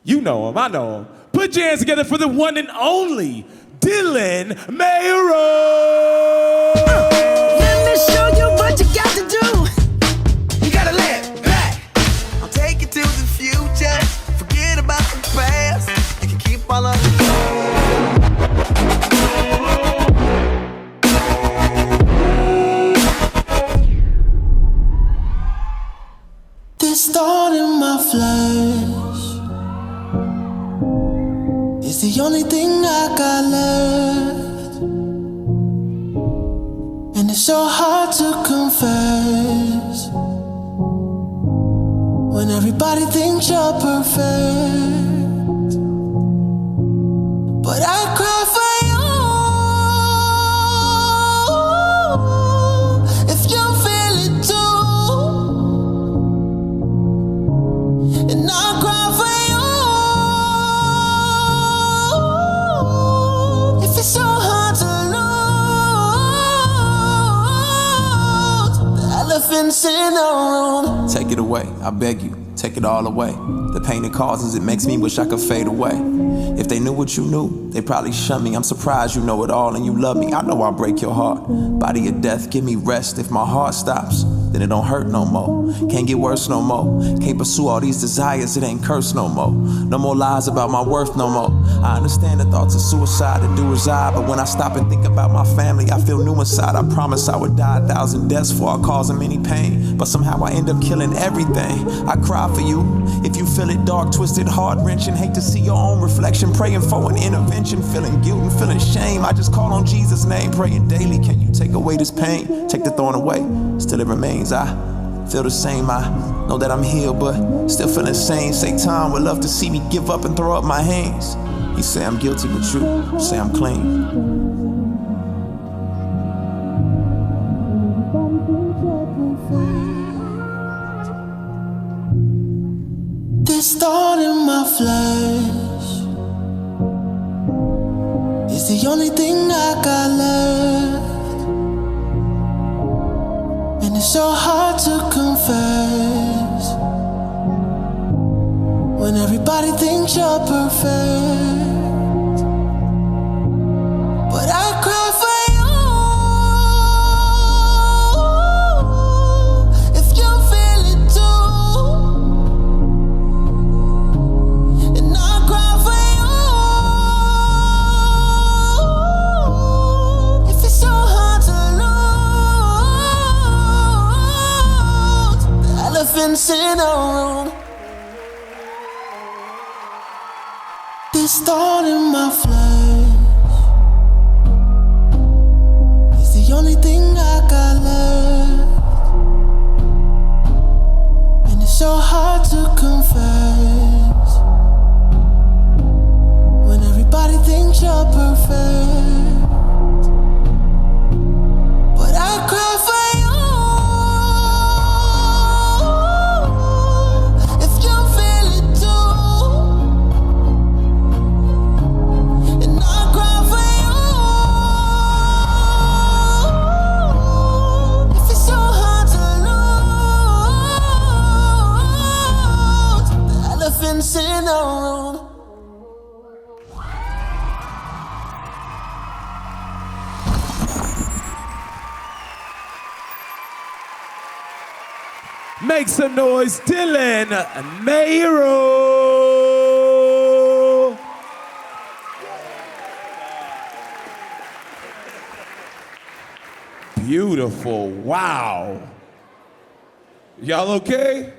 You know him, I know him. Put your hands together for the one and only Dylan Mayoral. Let me show you what you got to do. You gotta let back. I'll take you to the future. Forget about the past. You can keep all of it. This thought in my flesh is the only thing I got left, and it's so hard to confess when everybody thinks you're perfect. But I cry for you if you feel it too, and I cry for you if it's so hard to lose the elephants in the room. Take it away, I beg you, take it all away. The pain it causes, it makes me wish I could fade away. If they knew what you knew, they probably shun me. I'm surprised you know it all and you love me. I know I'll break your heart. Body of death, give me rest. If my heart stops, then it don't hurt no more. Can't get worse no more. Can't pursue all these desires, it ain't cursed no more. No more lies about my worth no more. I understand the thoughts of suicide that do reside, but when I stop and think about my family, I feel new inside. I promise I would die 1,000 deaths before I cause them any pain, but somehow I end up killing everything. I cry for you if you feel it dark, twisted, heart-wrenching. Hate to see your own reflection, praying for an intervention, feeling guilt and feeling shame. I just call on Jesus' name, praying daily. Can you take away this pain? Take the thorn away, still it remains. I feel the same, I know that I'm healed, but still feeling the same. Satan would love to see me give up and throw up my hands. He say I'm guilty, but you say I'm clean. This thought in my flesh is the only thing I got left, and it's so hard to confess when everybody thinks you're perfect. But I cry for you if you feel it too, and I cry for you if it's so hard to lose the elephants in the room. This thought in my flesh is the only thing I got left, and it's so hard to confess when everybody thinks you're perfect. But I cry for you if you feel it too, and I cry for you if it's so hard to lose the elephants in the room. Make some noise, Dylan Mayoral. Beautiful, wow. Y'all okay?